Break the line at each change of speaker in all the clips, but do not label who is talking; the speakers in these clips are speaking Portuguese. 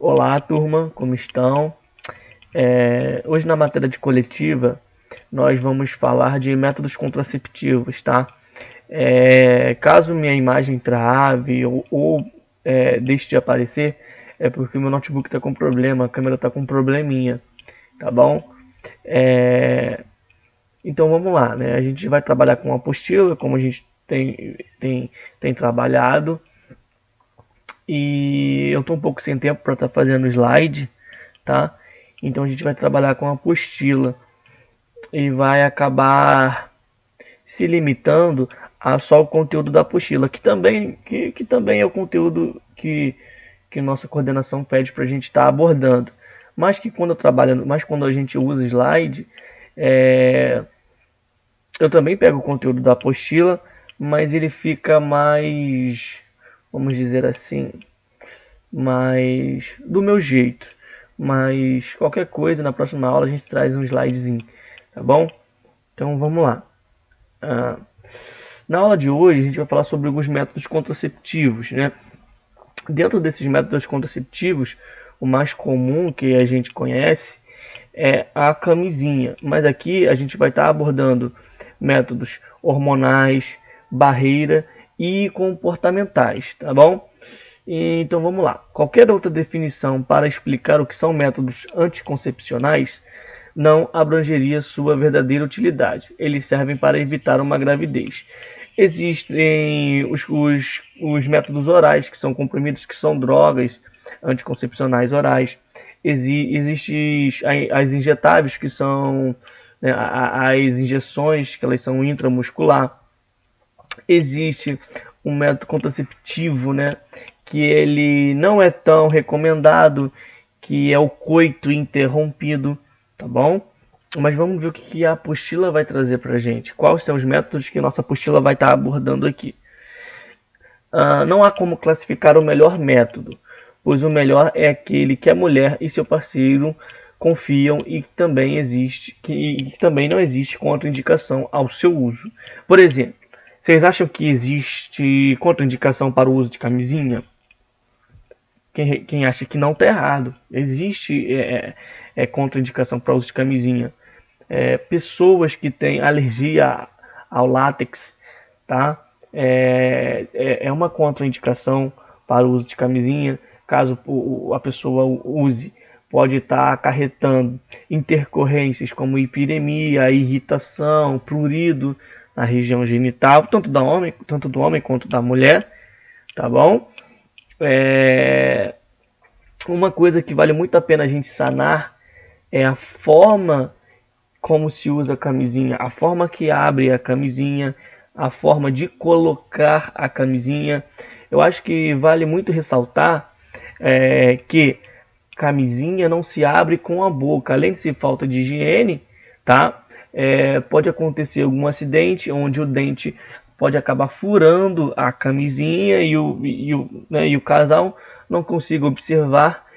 Olá, turma, como estão? Hoje na matéria de coletiva nós vamos falar de métodos contraceptivos, tá? Caso minha imagem trave ou deixe de aparecer, é porque o meu notebook está com problema, a câmera está com um probleminha, tá bom? Então vamos lá, né? A gente vai trabalhar com apostila, como a gente tem trabalhado, e eu estou um pouco sem tempo para estar fazendo slide, tá? Então a gente vai trabalhar com a apostila e vai acabar se limitando a só o conteúdo da apostila, que também é o conteúdo que nossa coordenação pede para a gente estar abordando. Mas quando a gente usa slide, é, eu também pego o conteúdo da apostila, mas ele fica mais, vamos dizer assim, mais do meu jeito. Mas qualquer coisa, na próxima aula a gente traz um slidezinho, tá bom? Então vamos lá. Na aula de hoje a gente vai falar sobre alguns métodos contraceptivos, né? Dentro desses métodos contraceptivos, o mais comum que a gente conhece é a camisinha, mas aqui a gente vai estar abordando métodos hormonais, barreira e comportamentais, tá bom? Então vamos lá. Qualquer outra definição para explicar o que são métodos anticoncepcionais não abrangeria sua verdadeira utilidade. Eles servem para evitar uma gravidez. Existem os métodos orais, que são comprimidos, que são drogas anticoncepcionais orais. Existem as injetáveis, que são, né, as injeções, que elas são intramuscular. Existe um método contraceptivo, né, que ele não é tão recomendado, que é o coito interrompido, tá bom? Mas vamos ver o que a apostila vai trazer para a gente. Quais são os métodos que nossa apostila vai estar abordando aqui? Não há como classificar o melhor método, pois o melhor é aquele que a mulher e seu parceiro confiam e que também não existe contraindicação ao seu uso. Por exemplo, vocês acham que existe contraindicação para o uso de camisinha? Quem acha que não está errado. Existe contraindicação para o uso de camisinha. Pessoas que têm alergia ao látex, tá? É uma contraindicação para o uso de camisinha. Caso a pessoa use, pode estar acarretando intercorrências como hipiremia, irritação, prurido na região genital, tanto do homem quanto da mulher, tá bom? Uma coisa que vale muito a pena a gente sanar é a forma como se usa a camisinha, a forma que abre a camisinha, a forma de colocar a camisinha. Eu acho que vale muito ressaltar que camisinha não se abre com a boca, além de ser falta de higiene, tá? Pode acontecer algum acidente onde o dente pode acabar furando a camisinha e o casal não consiga observar,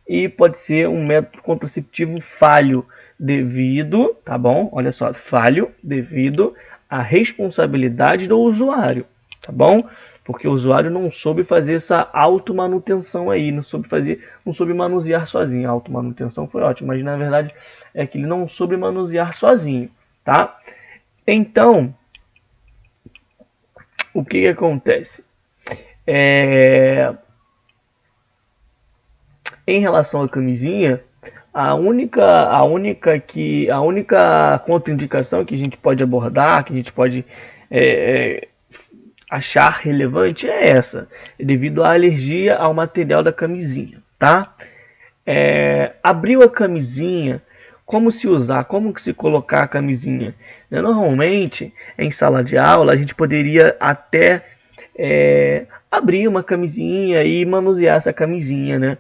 e pode ser um método contraceptivo falho devido, tá bom? Olha só, falho devido à responsabilidade do usuário, tá bom? Porque o usuário não soube fazer essa automanutenção aí, não soube manusear sozinho. A automanutenção foi ótima, mas na verdade é que ele não soube manusear sozinho, tá? Então, o que acontece? Em relação à camisinha, a única contraindicação que a gente pode abordar, que a gente pode achar relevante é essa, devido à alergia ao material da camisinha, tá? Abriu a camisinha, como se usar, como que se colocar a camisinha? Normalmente, em sala de aula, a gente poderia até abrir uma camisinha e manusear essa camisinha, né?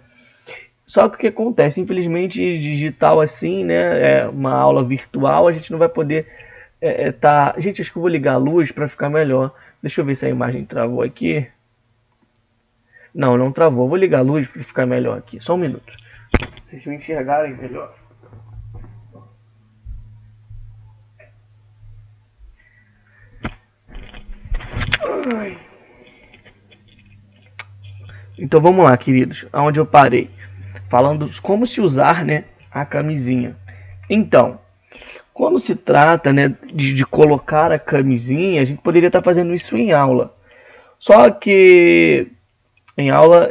Só que o que acontece, infelizmente, digital assim, né? Uma aula virtual, a gente não vai poder tá. Gente, acho que eu vou ligar a luz para ficar melhor. Deixa eu ver se a imagem travou aqui. Não, não travou. Vou ligar a luz para ficar melhor aqui. Só um minuto. Vocês me enxergarem melhor. Então vamos lá, queridos. Aonde eu parei? falando como se usar, né, a camisinha. Então, quando se trata, né, de colocar a camisinha, a gente poderia estar fazendo isso em aula. Só que em aula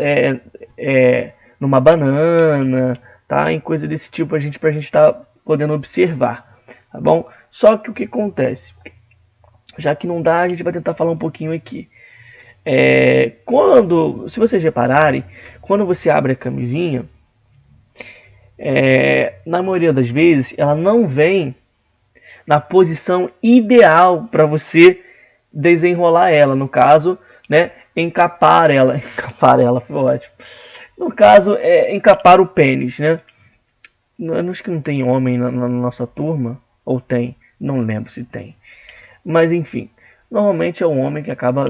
numa banana, tá? Em coisa desse tipo pra gente estar podendo observar, tá bom? Só que o que acontece? Já que não dá, a gente vai tentar falar um pouquinho aqui. Se vocês repararem, quando você abre a camisinha, na maioria das vezes, ela não vem na posição ideal para você desenrolar ela. No caso, né, encapar ela. Encapar ela foi ótimo. No caso, encapar o pênis, né? Acho que não tem homem na nossa turma. Ou tem? Não lembro se tem. Mas enfim. Normalmente é o homem que acaba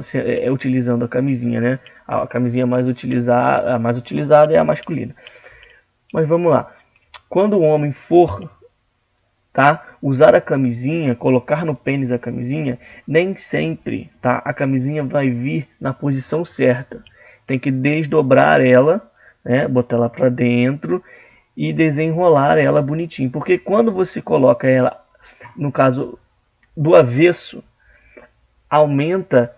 utilizando a camisinha, né? A camisinha mais utilizada é a masculina. Mas vamos lá. Quando o homem for, tá, usar a camisinha, colocar no pênis a camisinha, nem sempre, tá, a camisinha vai vir na posição certa. Tem que desdobrar ela, né, botar ela para dentro e desenrolar ela bonitinho. Porque quando você coloca ela, no caso do avesso, aumenta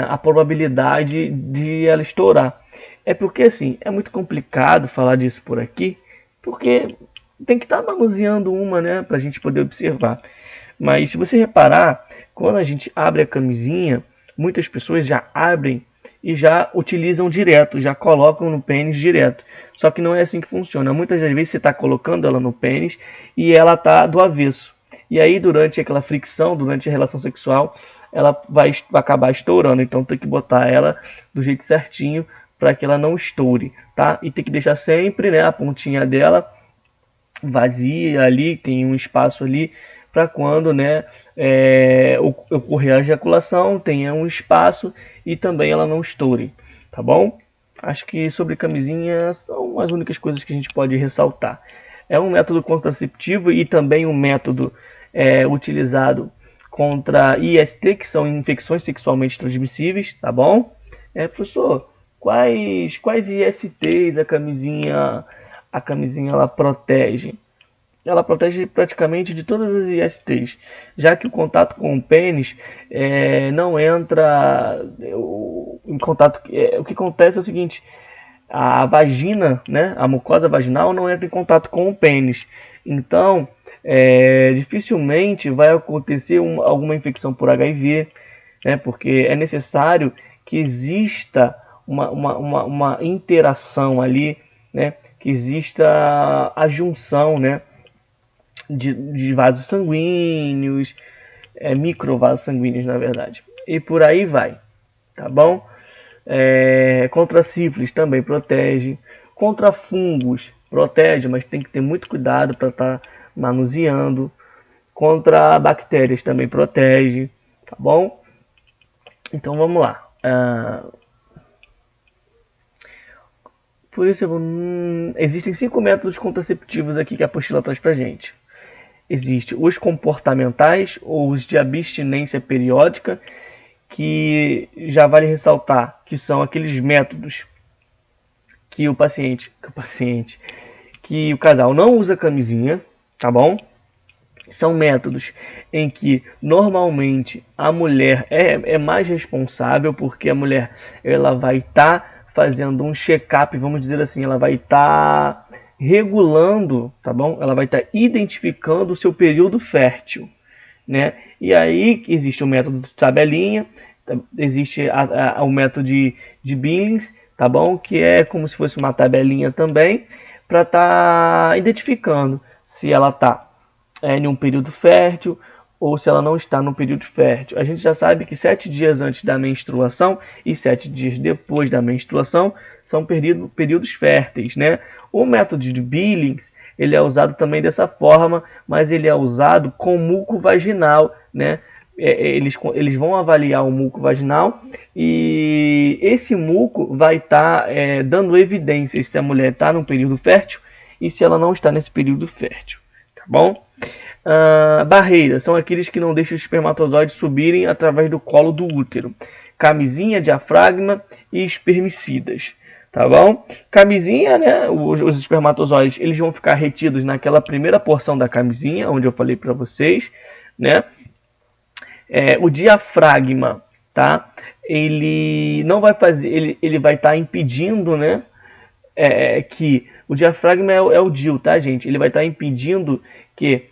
a probabilidade de ela estourar. É porque assim, é muito complicado falar disso por aqui, porque tem que estar manuseando uma, né, para a gente poder observar. Mas se você reparar, quando a gente abre a camisinha, muitas pessoas já abrem e já utilizam direto, já colocam no pênis direto. Só que não é assim que funciona. Muitas das vezes você está colocando ela no pênis e ela está do avesso. E aí durante aquela fricção, durante a relação sexual, ela vai acabar estourando. Então tem que botar ela do jeito certinho para que ela não estoure, tá? E tem que deixar sempre, né, a pontinha dela vazia ali, tem um espaço ali para quando, né, ocorrer a ejaculação, tenha um espaço e também ela não estoure, tá bom? Acho que sobre camisinha são as únicas coisas que a gente pode ressaltar. É um método contraceptivo e também um método utilizado contra IST, que são infecções sexualmente transmissíveis, tá bom? Professor, quais ISTs a camisinha ela protege? Ela protege praticamente de todas as ISTs, já que o contato com o pênis não entra em contato. O que acontece é o seguinte: a vagina, né, a mucosa vaginal não entra em contato com o pênis, então dificilmente vai acontecer alguma infecção por HIV, né, porque é necessário que exista uma interação ali, né, que exista a junção, né, de vasos sanguíneos, microvasos sanguíneos, na verdade. E por aí vai, tá bom? Contra sífilis também protege. Contra fungos protege, mas tem que ter muito cuidado para estar manuseando. Contra bactérias também protege, tá bom? Então vamos lá. Por isso, existem 5 métodos contraceptivos aqui que a apostila traz pra gente. Existem os comportamentais ou os de abstinência periódica, que já vale ressaltar que são aqueles métodos que o casal não usa camisinha, tá bom? São métodos em que normalmente a mulher é mais responsável, porque a mulher ela vai estar fazendo um check-up, vamos dizer assim, ela vai estar regulando, tá bom? Ela vai estar identificando o seu período fértil, né? E aí existe o método de tabelinha, existe o método de Billings, tá bom? Que é como se fosse uma tabelinha também, para estar identificando se ela está em um período fértil ou se ela não está no período fértil. A gente já sabe que 7 dias antes da menstruação e 7 dias depois da menstruação são períodos férteis, né? O método de Billings, ele é usado também dessa forma, mas ele é usado com muco vaginal, né? Eles vão avaliar o muco vaginal e esse muco vai estar dando evidência se a mulher está no período fértil e se ela não está nesse período fértil, tá bom? Barreiras são aqueles que não deixam os espermatozoides subirem através do colo do útero. Camisinha, diafragma e espermicidas, tá bom? Camisinha, né? Os espermatozoides, eles vão ficar retidos naquela primeira porção da camisinha, onde eu falei para vocês, né? O diafragma, tá? Ele não vai fazer, ele vai estar impedindo, né? Que o diafragma é o DIU, tá, gente? Ele vai estar impedindo que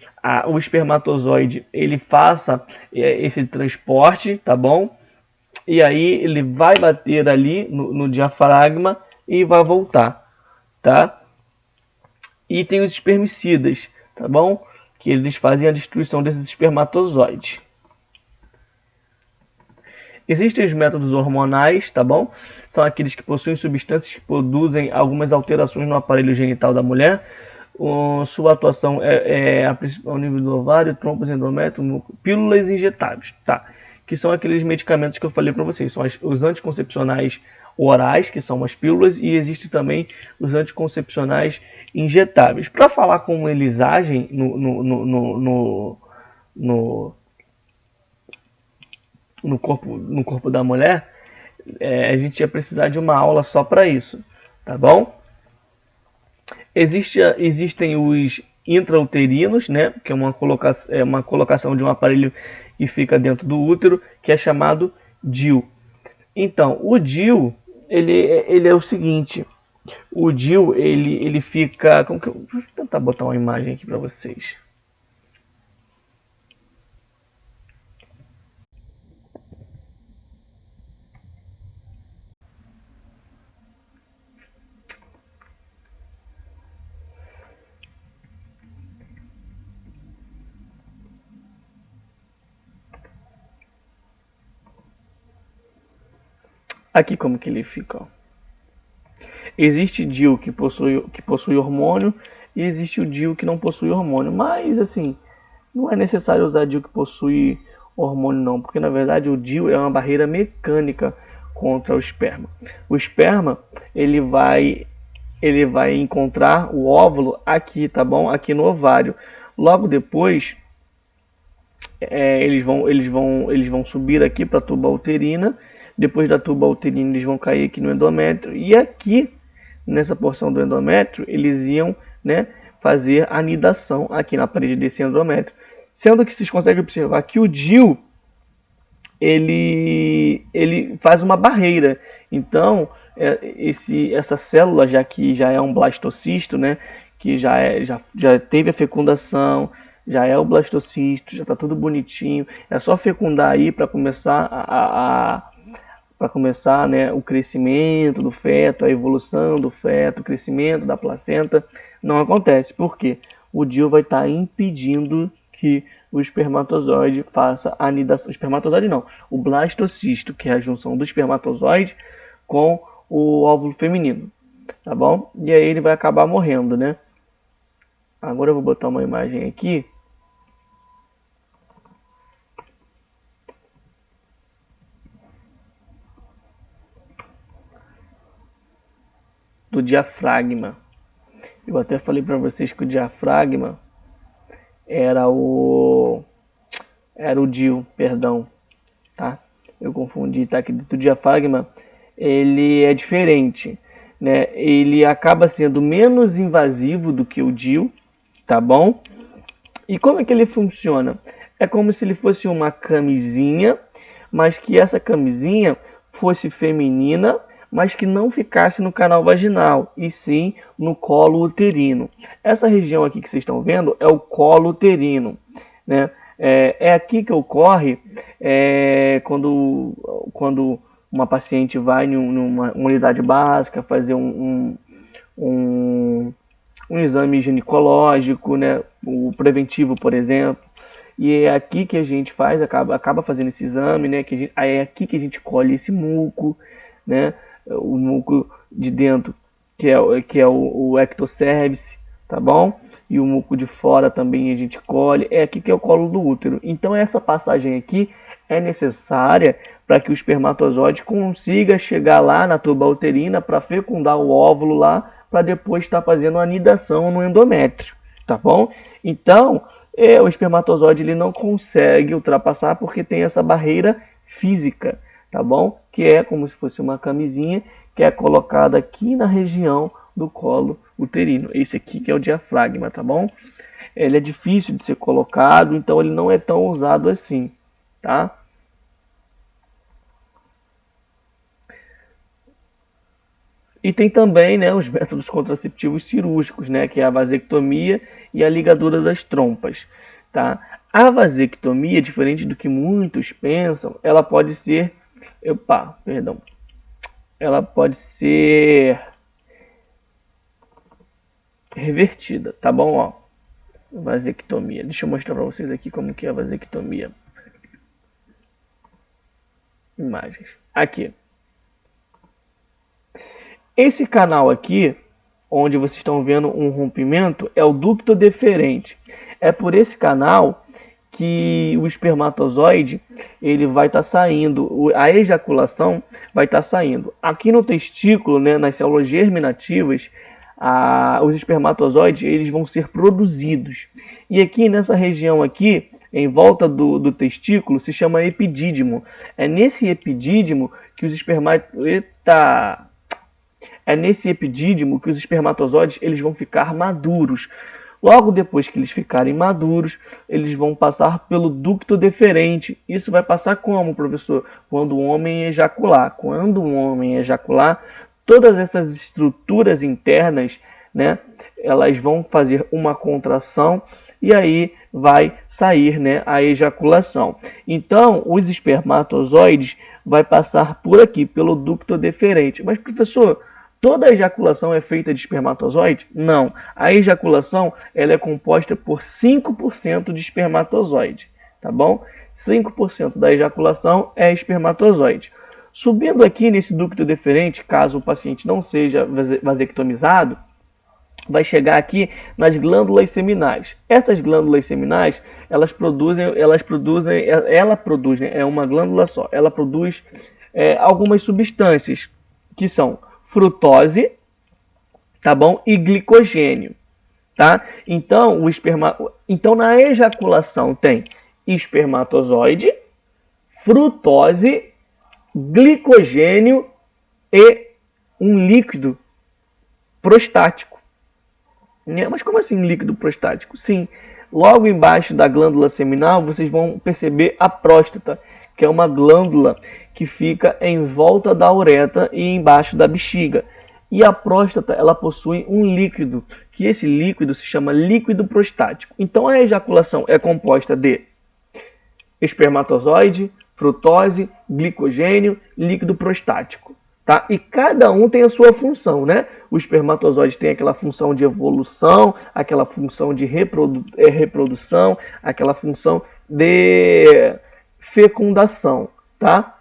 o espermatozoide ele faça esse transporte, tá bom? E aí ele vai bater ali no diafragma e vai voltar, tá? E tem os espermicidas, tá bom? Que eles fazem a destruição desses espermatozoides. Existem os métodos hormonais, tá bom? São aqueles que possuem substâncias que produzem algumas alterações no aparelho genital da mulher. Sua atuação é a principal nível do ovário, trompas, endométrio, pílulas injetáveis, tá? Que são aqueles medicamentos que eu falei para vocês. São os anticoncepcionais orais, que são as pílulas, e existem também os anticoncepcionais injetáveis. Para falar como eles agem no corpo da mulher, a gente ia precisar de uma aula só para isso, tá bom? Existem os intrauterinos, né, que é uma colocação de um aparelho que fica dentro do útero, que é chamado DIU. Então, o DIU, ele é o seguinte, o DIU, ele fica... deixa eu tentar botar uma imagem aqui para vocês. Aqui como que ele fica, ó. Existe DIU que possui hormônio e existe o DIU que não possui hormônio. Mas, assim, não é necessário usar DIU que possui hormônio não, porque na verdade o DIU é uma barreira mecânica contra o esperma. O esperma, ele vai encontrar o óvulo aqui, tá bom? Aqui no ovário. Logo depois, eles vão subir aqui para a tuba uterina. Depois da tuba uterina, eles vão cair aqui no endométrio. E aqui, nessa porção do endométrio, eles iam, né, fazer a anidação aqui na parede desse endométrio. Sendo que vocês conseguem observar que o DIU, ele faz uma barreira. Então, essa célula, já que já é um blastocisto, né, que já teve a fecundação, já é o blastocisto, já está tudo bonitinho, é só fecundar aí para começar né, o crescimento do feto, a evolução do feto, o crescimento da placenta. Não acontece. Por quê? O DIU vai estar impedindo que o espermatozoide faça a anidação. O espermatozoide não, o blastocisto, que é a junção do espermatozoide com o óvulo feminino, tá bom? E aí ele vai acabar morrendo, né? Agora eu vou botar uma imagem aqui. Do diafragma. Eu até falei para vocês que o diafragma era o DIU, perdão, tá? Eu confundi, tá? Que do diafragma ele é diferente, né? Ele acaba sendo menos invasivo do que o DIU, tá bom? E como é que ele funciona? É como se ele fosse uma camisinha, mas que essa camisinha fosse feminina, mas que não ficasse no canal vaginal, e sim no colo uterino. Essa região aqui que vocês estão vendo é o colo uterino, né? É aqui que ocorre quando uma paciente vai em uma unidade básica fazer um exame ginecológico, né? O preventivo, por exemplo. E é aqui que a gente acaba fazendo esse exame, né? É aqui que a gente colhe esse muco, né? O muco de dentro, que é o ectocervix, tá bom? E o muco de fora também a gente colhe. É aqui que é o colo do útero. Então essa passagem aqui é necessária para que o espermatozoide consiga chegar lá na tuba uterina para fecundar o óvulo lá, para depois estar fazendo a anidação no endométrio, tá bom? Então, o espermatozoide ele não consegue ultrapassar porque tem essa barreira física, tá bom? Que é como se fosse uma camisinha que é colocado aqui na região do colo uterino. Esse aqui que é o diafragma, tá bom? Ele é difícil de ser colocado, então ele não é tão usado assim, tá? E tem também, né, os métodos contraceptivos cirúrgicos, né, que é a vasectomia e a ligadura das trompas, tá? A vasectomia, diferente do que muitos pensam, ela pode ser, ela pode ser revertida, tá bom? Ó, vasectomia. Deixa eu mostrar para vocês aqui como que é a vasectomia. Imagens. Aqui. Esse canal aqui, onde vocês estão vendo um rompimento, é o ducto deferente. É por esse canal que o espermatozoide ele vai estar saindo, a ejaculação vai estar saindo. Aqui no testículo, né, nas células germinativas, os espermatozoides eles vão ser produzidos. E aqui nessa região aqui, em volta do testículo, se chama epidídimo. É nesse epidídimo que os espermatozoides eles vão ficar maduros. Logo depois que eles ficarem maduros, eles vão passar pelo ducto deferente. Isso vai passar como, professor? Quando o homem ejacular. Quando o homem ejacular, todas essas estruturas internas, né, elas vão fazer uma contração e aí vai sair, né, a ejaculação. Então, os espermatozoides vai passar por aqui, pelo ducto deferente. Mas, professor, toda a ejaculação é feita de espermatozoide? Não. A ejaculação ela é composta por 5% de espermatozoide, tá bom? 5% da ejaculação é espermatozoide. Subindo aqui nesse ducto deferente, caso o paciente não seja vasectomizado, vai chegar aqui nas glândulas seminais. Essas glândulas seminais, ela produz, né, é uma glândula só, ela produz algumas substâncias que são frutose, tá bom? E glicogênio, tá? Então, então na ejaculação tem espermatozoide, frutose, glicogênio e um líquido prostático. Mas como assim um líquido prostático? Sim, logo embaixo da glândula seminal vocês vão perceber a próstata, que é uma glândula que fica em volta da uretra e embaixo da bexiga. E a próstata, ela possui um líquido, que esse líquido se chama líquido prostático. Então a ejaculação é composta de espermatozoide, frutose, glicogênio, líquido prostático. Tá? E cada um tem a sua função, né? O espermatozoide tem aquela função de evolução, aquela função de reprodução, aquela função de fecundação, tá?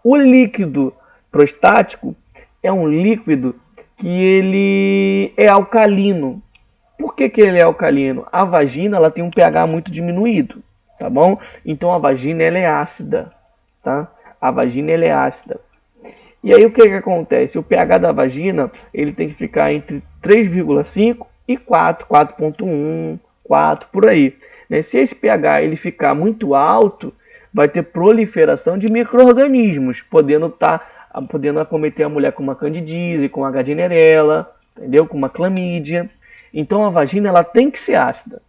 O líquido prostático é um líquido que ele é alcalino. Por que ele é alcalino? A vagina ela tem um pH muito diminuído, tá bom? Então a vagina ela é ácida, tá? A vagina ela é ácida. E aí o que acontece? O pH da vagina ele tem que ficar entre 3,5 e 4, 4,1, 4 por aí. Né? Se esse pH ele ficar muito alto, vai ter proliferação de micro-organismos, podendo acometer a mulher com uma candidíase, com H. dinerella, entendeu? Com uma clamídia. Então a vagina ela tem que ser ácida,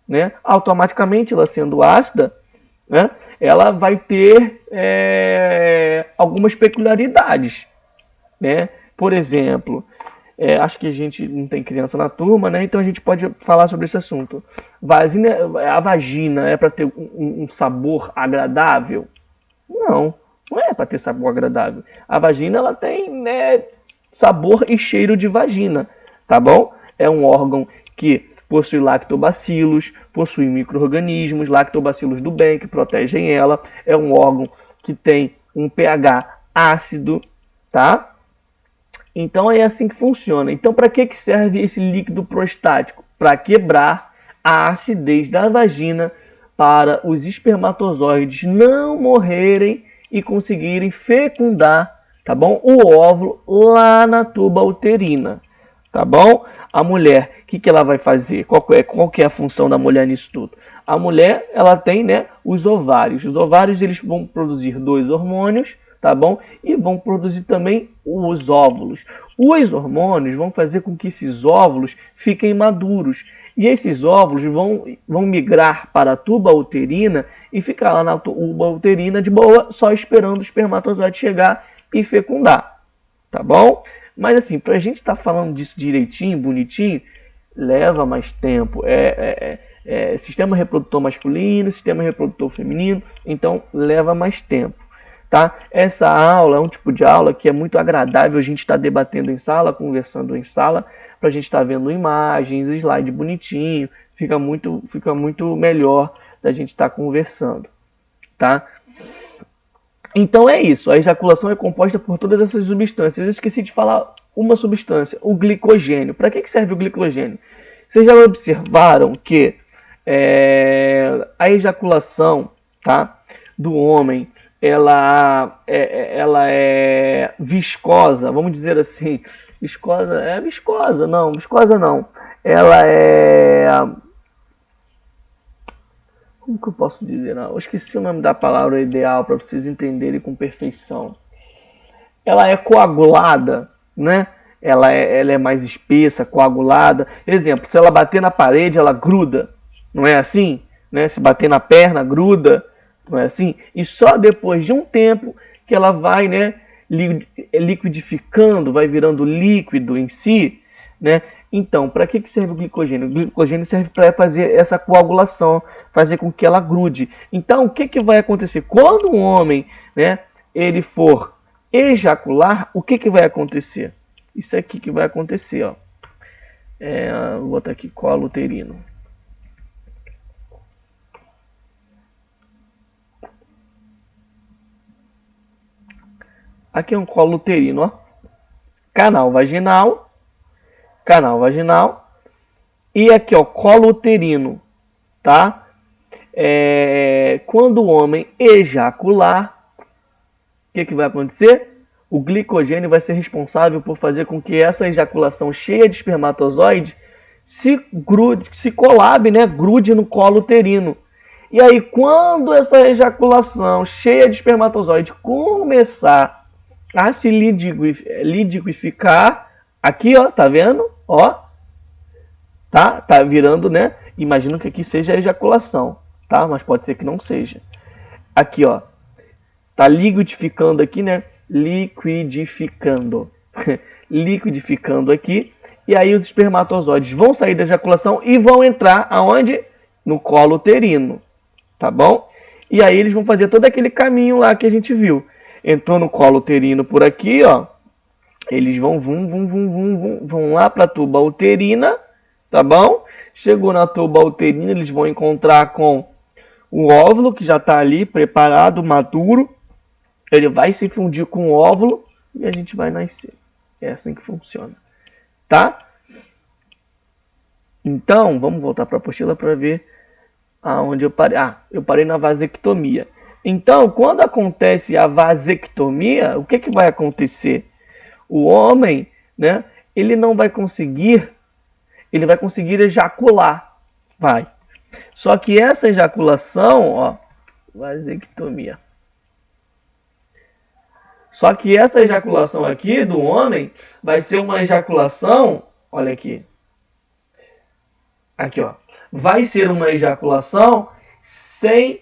né? Automaticamente ela sendo ácida, né? Ela vai ter algumas peculiaridades, né? Por exemplo, acho que a gente não tem criança na turma, né? Então a gente pode falar sobre esse assunto. A vagina é para ter um sabor agradável? Não é para ter sabor agradável. A vagina ela tem, né, sabor e cheiro de vagina, tá bom? É um órgão que possui lactobacilos, possui micro-organismos, lactobacilos do bem, que protegem ela. É um órgão que tem um pH ácido, tá? Então é assim que funciona. Então para que serve esse líquido prostático? Para quebrar a acidez da vagina, para os espermatozoides não morrerem e conseguirem fecundar, tá bom? O óvulo lá na tuba uterina, tá bom? A mulher, o que ela vai fazer? Qual que é a função da mulher nisso tudo? A mulher, ela tem, né, os ovários. Os ovários eles vão produzir dois hormônios, tá bom? E vão produzir também os óvulos. Os hormônios vão fazer com que esses óvulos fiquem maduros. E esses óvulos vão migrar para a tuba uterina e ficar lá na tuba uterina de boa, só esperando o espermatozoide chegar e fecundar, tá bom? Mas assim, para a gente estar falando disso direitinho, bonitinho, leva mais tempo. Sistema reprodutor masculino, sistema reprodutor feminino, então leva mais tempo. Tá? Essa aula é um tipo de aula que é muito agradável a gente estar debatendo em sala, conversando em sala, para a gente estar vendo imagens, slide bonitinho, fica muito melhor da gente estar conversando. Tá? Então é isso, a ejaculação é composta por todas essas substâncias. Eu esqueci de falar uma substância, o glicogênio. Para que serve o glicogênio? Vocês já observaram que a ejaculação, tá, do homem, ela é viscosa, vamos dizer assim, viscosa não, ela é, como que eu posso dizer? Não, eu esqueci o nome da palavra ideal para vocês entenderem com perfeição. Ela é coagulada, né? Ela é mais espessa, coagulada. Exemplo, se ela bater na parede, ela gruda, não é assim? Né? Se bater na perna, gruda, não é assim? E só depois de um tempo que ela vai, né, liquidificando, vai virando líquido em si, né? Então, para que serve o glicogênio? O glicogênio serve para fazer essa coagulação, fazer com que ela grude. Então, o que vai acontecer? Quando um homem, né, ele for ejacular, o que vai acontecer? Isso aqui que vai acontecer, ó. Vou botar aqui colo uterino. Aqui é um colo uterino, ó. Canal vaginal. E aqui, ó, colo uterino, tá? Quando o homem ejacular, o que vai acontecer? O glicogênio vai ser responsável por fazer com que essa ejaculação cheia de espermatozoide se colabe, né? Grude no colo uterino. E aí, quando essa ejaculação cheia de espermatozoide começar a se liquidificar, aqui, ó, tá vendo? Ó, tá virando, né? Imagino que aqui seja a ejaculação, tá? Mas pode ser que não seja. Aqui, ó, tá liquidificando aqui, né? Liquidificando aqui. E aí os espermatozoides vão sair da ejaculação e vão entrar aonde? No colo uterino, tá bom? E aí eles vão fazer todo aquele caminho lá que a gente viu. Entrou no colo uterino por aqui, ó. Eles vão lá para a tuba uterina, tá bom? Chegou na tuba uterina, eles vão encontrar com o óvulo que já está ali preparado, maduro. Ele vai se fundir com o óvulo e a gente vai nascer. É assim que funciona, tá? Então, vamos voltar para a apostila para ver aonde eu parei. Eu parei na vasectomia. Então, quando acontece a vasectomia, o que vai acontecer? O homem, né, ele não vai conseguir, ele vai conseguir ejacular, vai. Só que essa ejaculação, ó, vasectomia. Só que essa ejaculação aqui do homem vai ser uma ejaculação, olha aqui. Aqui, ó. Vai ser uma ejaculação sem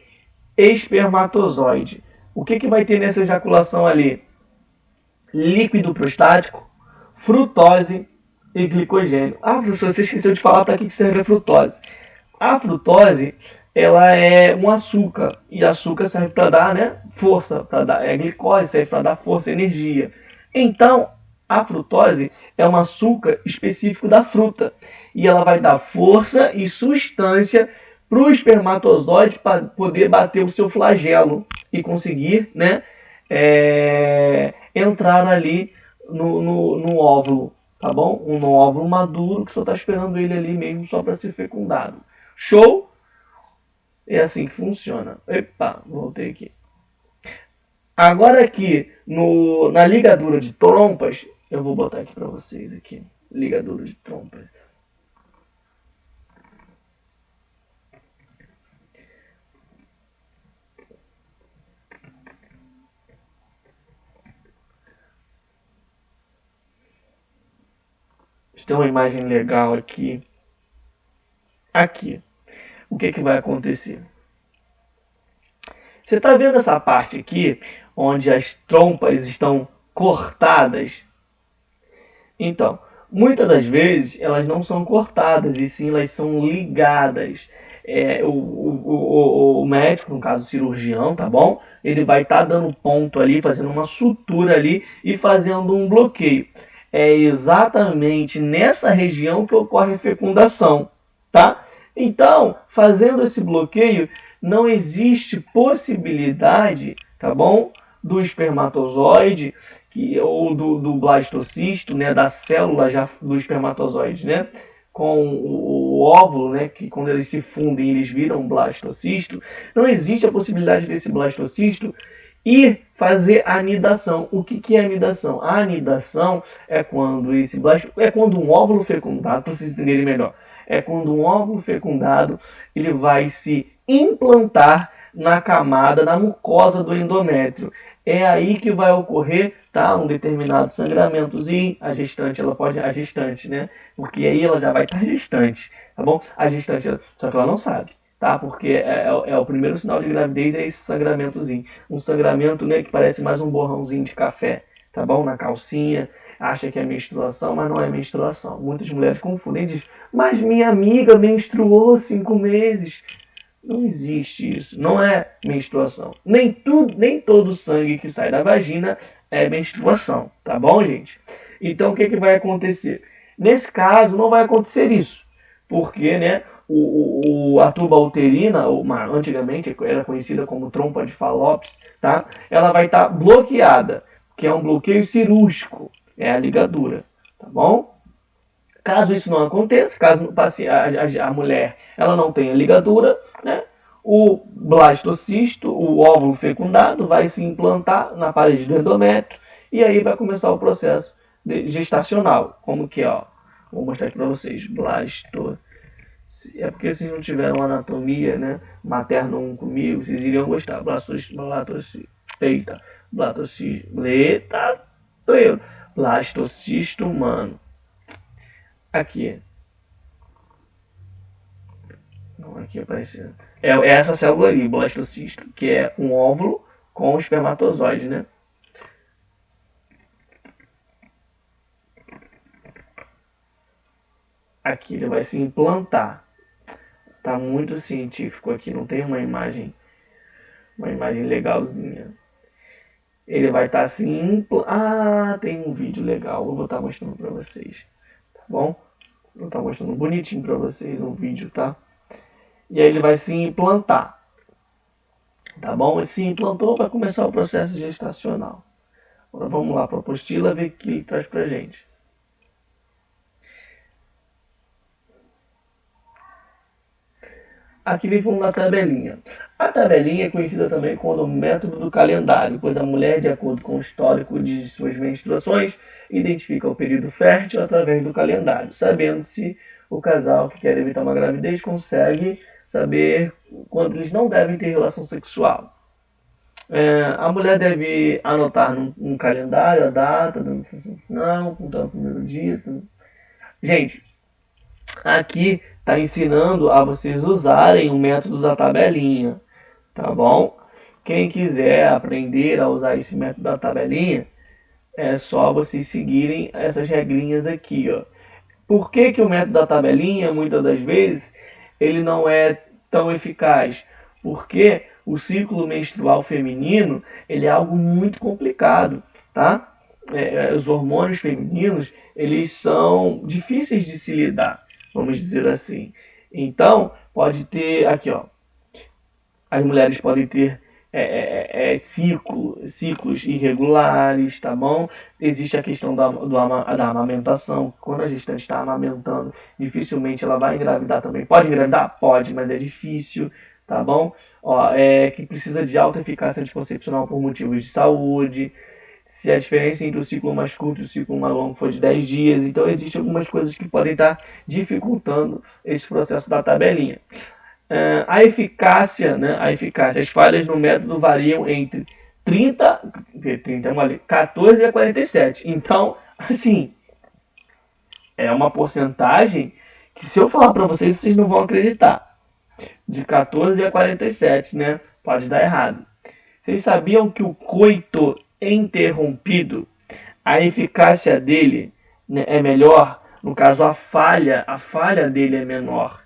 espermatozoide. O que vai ter nessa ejaculação ali? Líquido prostático, frutose e glicogênio. Professor, você esqueceu de falar para que serve a frutose. A frutose, ela é um açúcar, e açúcar serve para dar, né, força, para dar, glicose serve para dar força e energia. Então, a frutose é um açúcar específico da fruta, e ela vai dar força e substância para o espermatozoide para poder bater o seu flagelo e conseguir, né, entrar ali no óvulo, tá bom? Um óvulo maduro que só está esperando ele ali mesmo só para ser fecundado. Show? É assim que funciona. Epa, voltei aqui. Agora aqui na ligadura de trompas, eu vou botar aqui para vocês aqui. Ligadura de trompas. tem uma imagem legal aqui. Aqui. O que vai acontecer? Você está vendo essa parte aqui, onde as trompas estão cortadas? Então, muitas das vezes elas não são cortadas, e sim elas são ligadas. O médico, no caso o cirurgião, tá bom? Ele vai estar dando ponto ali, fazendo uma sutura ali e fazendo um bloqueio. É exatamente nessa região que ocorre a fecundação, tá? Então, fazendo esse bloqueio, não existe possibilidade, tá bom? Do espermatozoide ou do blastocisto, né? Da célula já do espermatozoide, né? Com o óvulo, né? Que quando eles se fundem, eles viram um blastocisto. Não existe a possibilidade desse blastocisto ir fazer a anidação. O que é a anidação? A anidação é quando um óvulo fecundado, para vocês entenderem melhor, é quando um óvulo fecundado ele vai se implantar na camada, na mucosa do endométrio. É aí que vai ocorrer, tá, um determinado sangramentozinho. A gestante, né? Porque aí ela já vai estar gestante, tá bom? A gestante, só que ela não sabe, tá? Porque é o primeiro sinal de gravidez, é esse sangramentozinho. Um sangramento, né, que parece mais um borrãozinho de café, tá bom? Na calcinha. Acha que é menstruação, mas não é menstruação. Muitas mulheres confundem e dizem, mas minha amiga menstruou 5 meses. Não existe isso. Não é menstruação. Nem todo sangue que sai da vagina é menstruação. Tá bom, gente? Então, o que vai acontecer? Nesse caso, não vai acontecer isso. Porque, né, a tuba uterina, antigamente era conhecida como trompa de Fallops, tá? Ela vai estar bloqueada, que é um bloqueio cirúrgico. É a ligadura, tá bom? Caso isso não aconteça, caso a mulher ela não tenha ligadura, né, o blastocisto, o óvulo fecundado, vai se implantar na parede do endométrio e aí vai começar o processo gestacional. Como que é? Ó, vou mostrar aqui para vocês. É porque vocês não tiveram anatomia, né, materno 1 comigo, vocês iriam gostar. Blastocisto humano. Aqui. Não, aqui aparecendo. É essa célula ali, blastocisto, que é um óvulo com espermatozoide, né? Aqui ele vai se implantar. Tá muito científico aqui, não tem uma imagem legalzinha. Ele vai estar assim. Tem um vídeo legal, eu vou estar mostrando para vocês, tá bom? Vou estar mostrando bonitinho para vocês um vídeo, tá? E aí ele vai se implantar, tá bom? Ele se implantou, vai começar o processo gestacional. Agora vamos lá para a apostila ver o que ele traz pra gente. Aqui vem falando da tabelinha. A tabelinha é conhecida também como método do calendário, pois a mulher, de acordo com o histórico de suas menstruações, identifica o período fértil através do calendário, sabendo se o casal que quer evitar uma gravidez consegue saber quando eles não devem ter relação sexual. A mulher deve anotar num calendário a data, não, apontar o primeiro dia. Gente, aqui está ensinando a vocês usarem o método da tabelinha, tá bom? Quem quiser aprender a usar esse método da tabelinha, é só vocês seguirem essas regrinhas aqui, ó. Por que o método da tabelinha, muitas das vezes, ele não é tão eficaz? Porque o ciclo menstrual feminino, ele é algo muito complicado, tá? Os hormônios femininos, eles são difíceis de se lidar, vamos dizer assim. Então, pode ter, aqui ó, as mulheres podem ter ciclos irregulares, tá bom? Existe a questão da amamentação. Quando a gestante está amamentando, dificilmente ela vai engravidar também. Pode engravidar? Pode, mas é difícil, tá bom? Ó, que precisa de alta eficácia anticoncepcional por motivos de saúde. Se a diferença entre o ciclo mais curto e o ciclo mais longo for de 10 dias, então existem algumas coisas que podem estar dificultando esse processo da tabelinha. A eficácia, as falhas no método variam entre 14 a 47. Então, assim, é uma porcentagem que, se eu falar para vocês, vocês não vão acreditar. De 14 a 47, né? Pode dar errado. Vocês sabiam que o coito interrompido, a eficácia dele, né, é melhor? No caso, a falha dele é menor,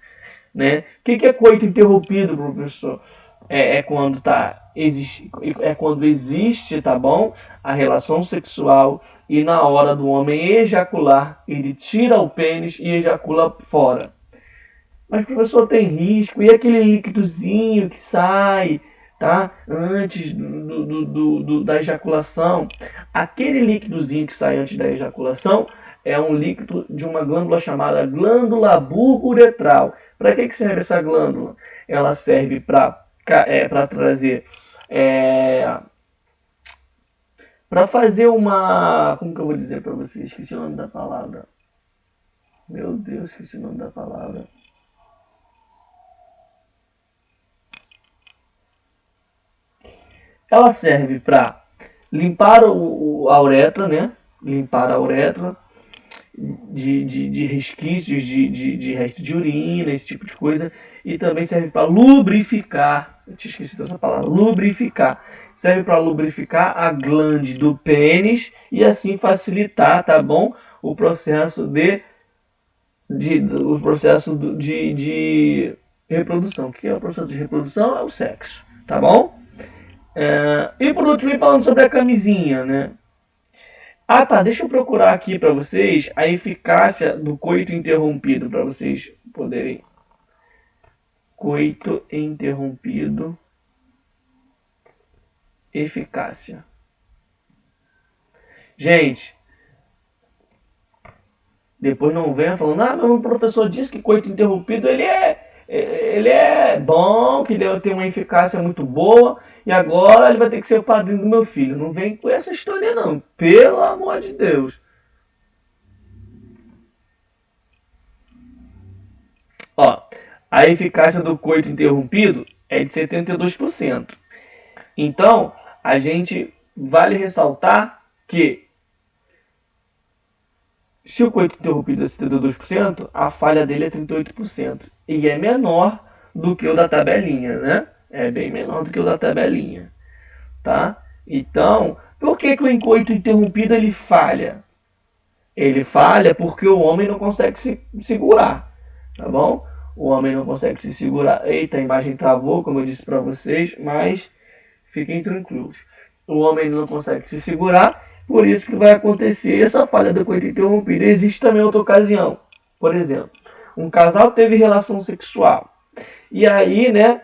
né? O que é coito interrompido, professor? Quando existe, tá bom? A relação sexual e na hora do homem ejacular, ele tira o pênis e ejacula fora. Mas, professor, tem risco. E aquele líquidozinho que sai, tá? Antes da ejaculação. Aquele líquidozinho que sai antes da ejaculação é um líquido de uma glândula chamada glândula bulbo-uretral. Para que serve essa glândula? Ela serve para trazer... para fazer uma... Como que eu vou dizer para vocês? Esqueci o nome da palavra. Meu Deus, esqueci o nome da palavra. Ela serve para limpar a uretra, né? Limpar a uretra de resquícios, de resto de urina, esse tipo de coisa. E também serve para lubrificar. Eu tinha esquecido essa palavra. Lubrificar. Serve para lubrificar a glande do pênis e assim facilitar, tá bom? O processo de reprodução. O que é o processo de reprodução? É o sexo, tá bom? E por último, falando sobre a camisinha, né? Ah, tá. Deixa eu procurar aqui para vocês a eficácia do coito interrompido, para vocês poderem. Coito interrompido. Eficácia. Gente, depois não venha falando, mas o professor disse que coito interrompido ele é bom, que ele tem uma eficácia muito boa, e agora ele vai ter que ser o padrinho do meu filho. Não vem com essa história não, pelo amor de Deus. Ó, a eficácia do coito interrompido é de 72%. Então, a gente vale ressaltar que se o coito interrompido é 72%, a falha dele é 38%. E é menor do que o da tabelinha, né? É bem menor do que o da tabelinha, tá? Então, por que o coito interrompido ele falha? Ele falha porque o homem não consegue se segurar, tá bom? O homem não consegue se segurar. Eita, a imagem travou, como eu disse para vocês, mas fiquem tranquilos. O homem não consegue se segurar, por isso que vai acontecer essa falha do coito interrompido. Existe também outra ocasião. Por exemplo, um casal teve relação sexual. E aí, né,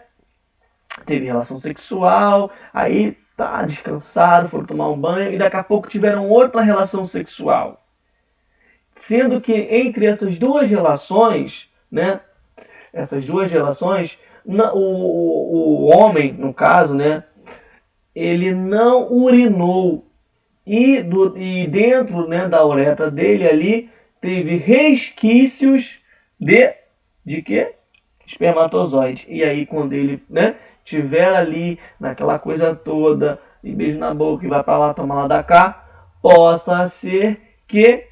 teve relação sexual, aí tá, descansaram, foram tomar um banho, e daqui a pouco tiveram outra relação sexual. Sendo que entre essas duas relações, né, o homem, no caso, né, ele não urinou. E dentro, né, da uretra dele ali, teve resquícios de quê? Espermatozoide. E aí, quando ele, né, tiver ali, naquela coisa toda, e beijo na boca e vai para lá tomar lá da cá, possa ser que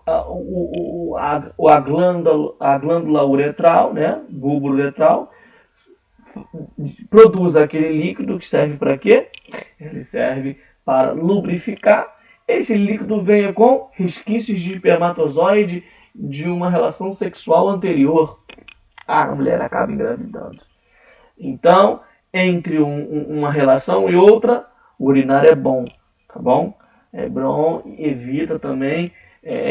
a glândula uretral, né, bulbo uretral, produz aquele líquido que serve para quê? Ele serve para lubrificar. Esse líquido vem com resquícios de espermatozoide de uma relação sexual anterior. A mulher acaba engravidando. Então, entre uma relação e outra, urinar é bom, tá bom? É bom, evita também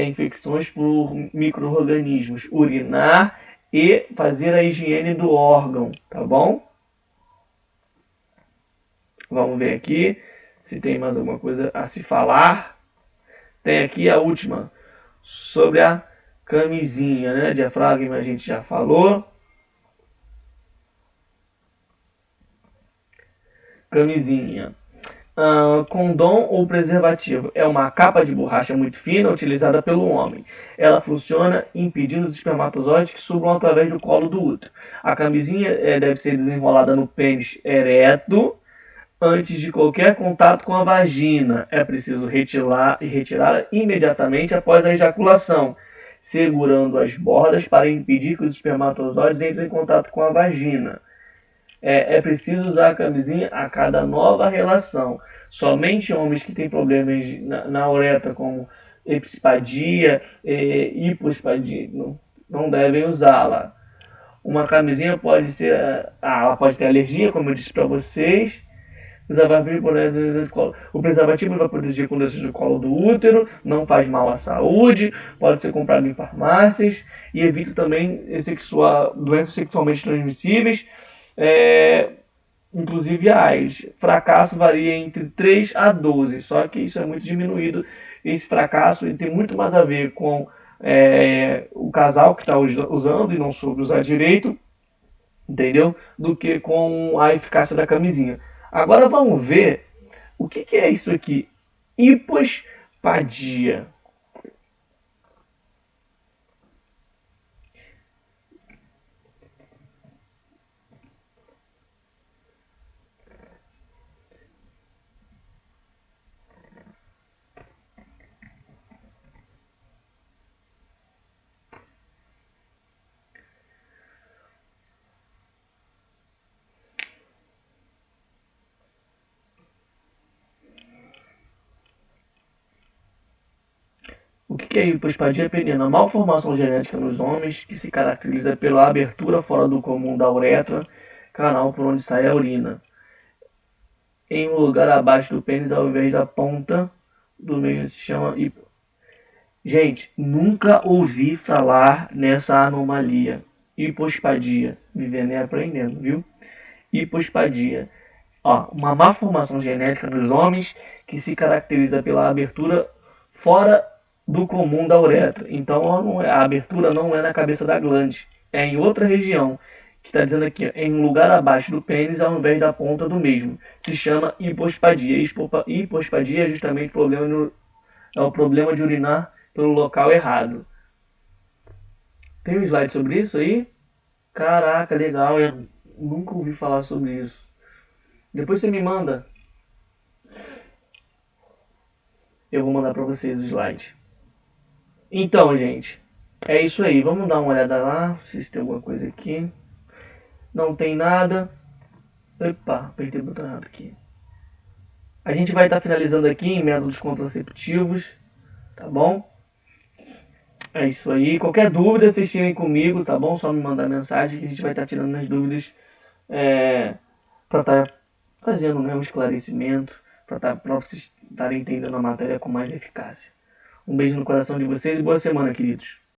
infecções por micro-organismos. Urinar e fazer a higiene do órgão, tá bom? Vamos ver aqui se tem mais alguma coisa a se falar. Tem aqui a última, sobre a camisinha, né? Diafragma a gente já falou. Camisinha. Condom ou preservativo é uma capa de borracha muito fina utilizada pelo homem. Ela funciona impedindo os espermatozoides que subam através do colo do útero. A camisinha deve ser desenrolada no pênis ereto antes de qualquer contato com a vagina. É preciso retirá-la imediatamente após a ejaculação. segurando as bordas para impedir que os espermatozoides entrem em contato com a vagina. É preciso usar a camisinha a cada nova relação. Somente homens que têm problemas na uretra, como epispadia, hipospadia, não devem usá-la. Uma camisinha pode ser, ela pode ter alergia, como eu disse para vocês. O preservativo vai proteger com doenças do colo do útero, não faz mal à saúde, pode ser comprado em farmácias e evita também doenças sexualmente transmissíveis, inclusive a AIDS. Fracasso varia entre 3 a 12, só que isso é muito diminuído. Esse fracasso tem muito mais a ver com o casal que está usando e não soube usar direito, entendeu? Do que com a eficácia da camisinha. Agora vamos ver o que é isso aqui. Hipospadia. O que é hipospadia peniana? Malformação genética nos homens que se caracteriza pela abertura fora do comum da uretra, canal por onde sai a urina, em um lugar abaixo do pênis ao invés da ponta do meio, se chama Gente, nunca ouvi falar nessa anomalia. Hipospadia. Vivendo e aprendendo, viu? Hipospadia. Uma malformação genética nos homens que se caracteriza pela abertura fora do comum da uretra. Então a abertura não é na cabeça da glande, é em outra região, que está dizendo aqui, em um lugar abaixo do pênis ao invés da ponta do mesmo. Se chama hipospadia. Hipospadia é justamente o problema de urinar pelo local errado. Tem um slide sobre isso aí? Caraca, legal, eu nunca ouvi falar sobre isso. Depois você me manda. Eu vou mandar para vocês o slide. Então, gente, é isso aí. Vamos dar uma olhada lá, se tem alguma coisa aqui. Não tem nada. Epa, apertei o botão errado aqui. A gente vai estar finalizando aqui em métodos contraceptivos, tá bom? É isso aí. Qualquer dúvida, vocês tirem comigo, tá bom? Só me mandar mensagem que a gente vai estar tirando as dúvidas para estar fazendo um esclarecimento, para vocês estarem entendendo a matéria com mais eficácia. Um beijo no coração de vocês e boa semana, queridos.